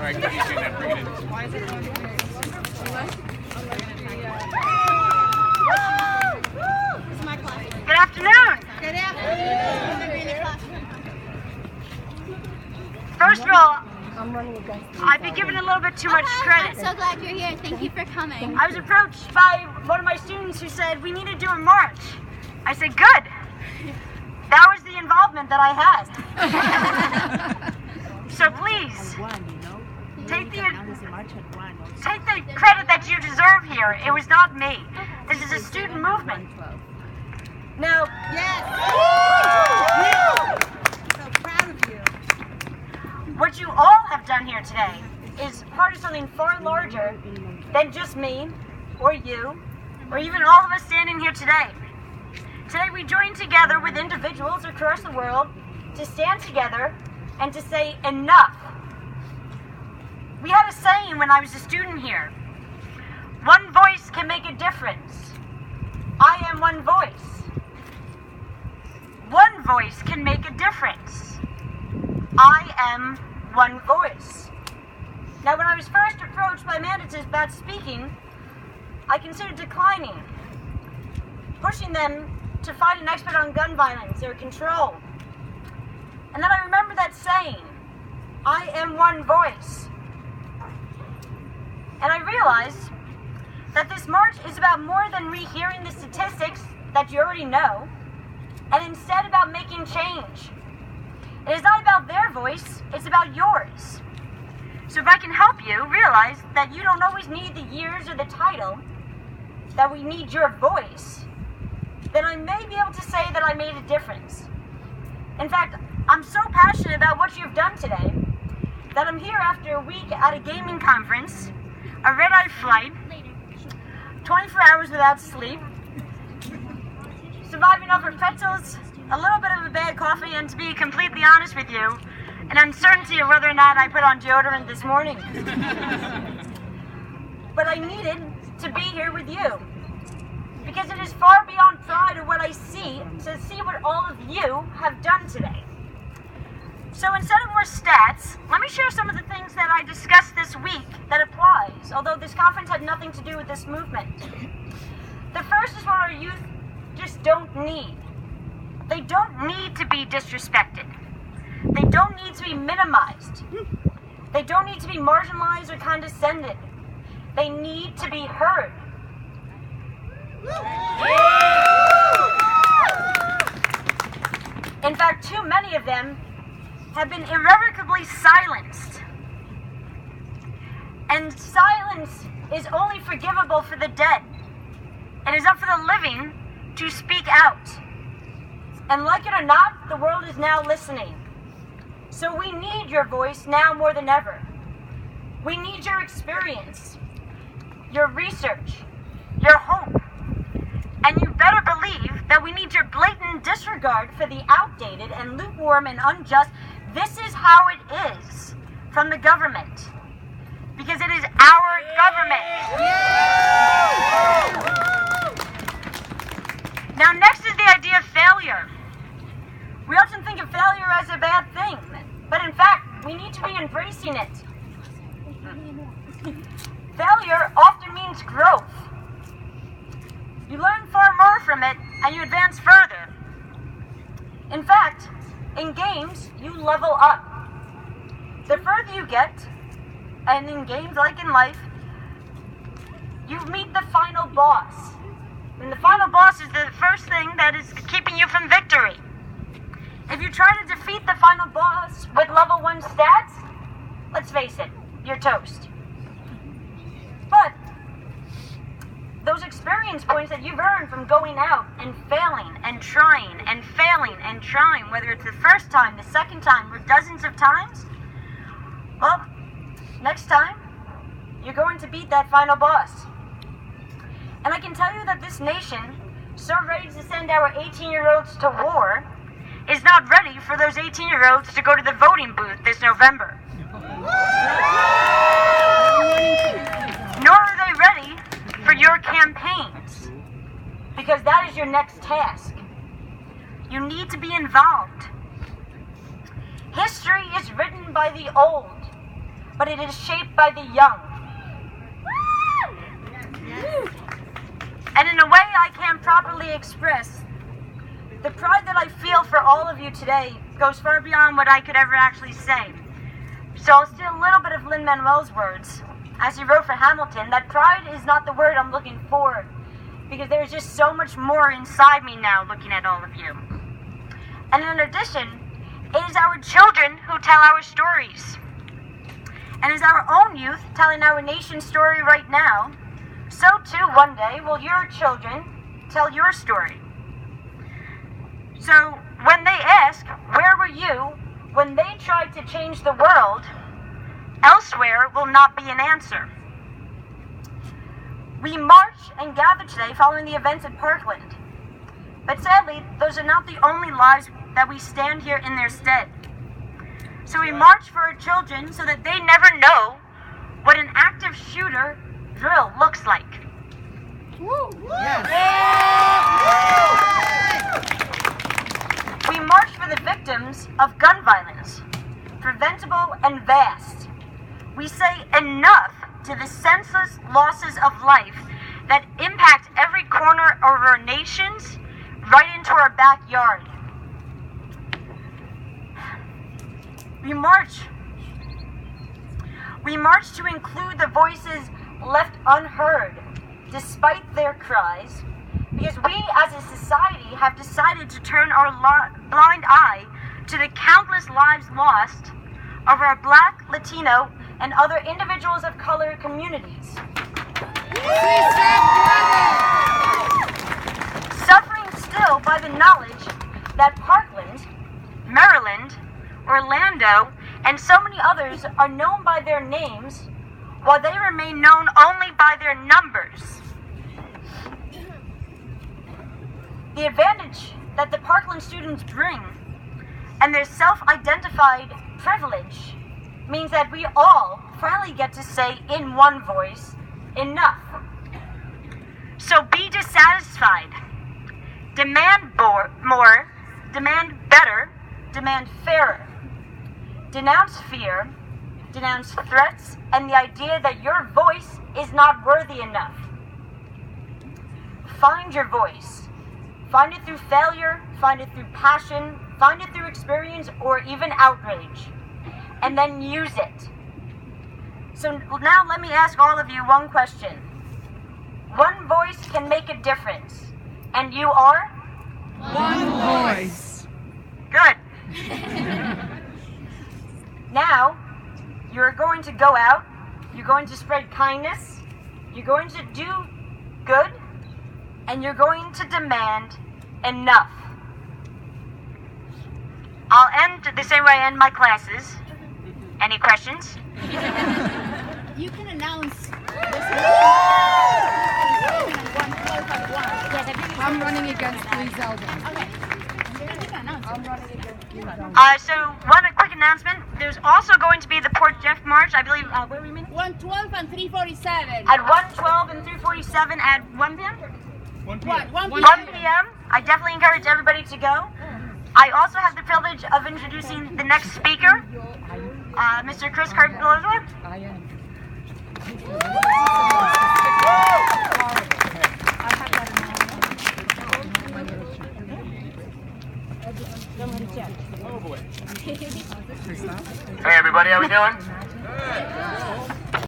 right, keep using that. Bring it in. Why is it going to be? This is my class. Good afternoon. Good afternoon. First of all, I've been given a little bit too much credit. I'm so glad you're here. Thank you for coming. I was approached by one of my students who said, we need to do a march. I said, good. That was the involvement that I had. So please, take the credit that you deserve here. It was not me. This is a student movement. Now, Yes. So proud of you. what you all have done here today is part of something far larger than just me, or you, or even all of us standing here today. Today we join together with individuals across the world to stand together and to say enough. We had a saying when I was a student here. One voice can make a difference. I am one voice. One voice can make a difference. I am one voice. Now, when I was first approached by mandates about speaking, I considered declining, pushing them to fight an expert on gun violence or control. And then I remember that saying, I am one voice. And I realized that this march is about more than rehearing the statistics that you already know, and instead about making change. It is not about their voice, it's about yours. So if I can help you realize that you don't always need the years or the title, that we need your voice, then I may be able to say that I made a difference. In fact, I'm so passionate about what you've done today that I'm here after a week at a gaming conference, a red-eye flight, 24 hours without sleep, surviving off of pretzels, a little bit of a bad coffee, and to be completely honest with you, an uncertainty of whether or not I put on deodorant this morning. But I needed to be here with you, because it is far beyond pride or what I see, to see what all of you have done today. So instead of more stats, let me share some of the things that I discussed this week that applies, although this conference had nothing to do with this movement. The first is what our youth just don't need. They don't need to be disrespected. They don't need to be minimized. They don't need to be marginalized or condescended. They need to be heard. In fact, too many of them have been irrevocably silenced. And silence is only forgivable for the dead. It is up for the living to speak out. And like it or not, the world is now listening. So we need your voice now more than ever. We need your experience, your research, your hope. And you better believe that we need your blatant disregard for the outdated and lukewarm and unjust, this is how it is, from the government. Because it is our government. Now next is the idea of failure. We often think of failure as a bad thing, but in fact, we need to be embracing it. Failure often means growth. You learn far more from it, and you advance further. In fact, in games, you level up. The further you get, and in games like in life, you meet the final boss. And the final boss is the first thing that is keeping you from victory. If you try to defeat the final boss with level 1 stats, let's face it, you're toast. But those experience points that you've earned from going out and failing and trying and failing and trying, whether it's the first time, the second time, or dozens of times, well, next time, you're going to beat that final boss. And I can tell you that this nation, so ready to send our 18-year-olds to war, is not ready for those 18-year-olds to go to the voting booth this November. Nor are they ready for your campaigns, because that is your next task. You need to be involved. History is written by the old, but it is shaped by the young. And in a way I can't properly express, the pride that I feel for all of you today goes far beyond what I could ever actually say. So I'll steal a little bit of Lin-Manuel's words, as he wrote for Hamilton, that pride is not the word I'm looking for, because there's just so much more inside me now looking at all of you. And in addition, it is our children who tell our stories. And as our own youth telling our nation's story right now, so too one day will your children tell your story. So when they ask, where were you when they tried to change the world, elsewhere will not be an answer. We march and gather today following the events at Parkland. But sadly, those are not the only lives that we stand here in their stead. So we march for our children so that they never know what an active shooter drill looks like. Yes. We march for the victims of gun violence, preventable and vast. We say enough to the senseless losses of life that impact every corner of our nations, right into our backyard. We march to include the voices left unheard, despite their cries, because we as a society have decided to turn our blind eye to the countless lives lost of our Black, Latino, and other individuals of color communities. Suffering still by the knowledge that Parkland, Maryland, Orlando, and so many others are known by their names, while they remain known only by their numbers. The advantage that the Parkland students bring and their self-identified privilege means that we all finally get to say in one voice, enough. So be dissatisfied. Demand more, demand better, demand fairer. Denounce fear, denounce threats, and the idea that your voice is not worthy enough. Find your voice. Find it through failure, find it through passion, find it through experience, or even outrage. And then use it. So now let me ask all of you one question. One voice can make a difference. And you are? One voice. Good. Now, you're going to go out, you're going to spread kindness, you're going to do good, and you're going to demand enough. I'll end the same way I end my classes. Any questions? You can announce. I'm running against Lee Zeldin. Okay. You can announce. I'm running against Lee Zeldin. So one quick announcement. There's also going to be the Port Jeff March, I believe, where were we meeting? 112 and 347. At 112 and 347 at 1 p.m.? 1 1 p.m. I definitely encourage everybody to go. I also have the privilege of introducing the next speaker, Mr. Chris Carpenter. I am. Hey everybody, how we doing?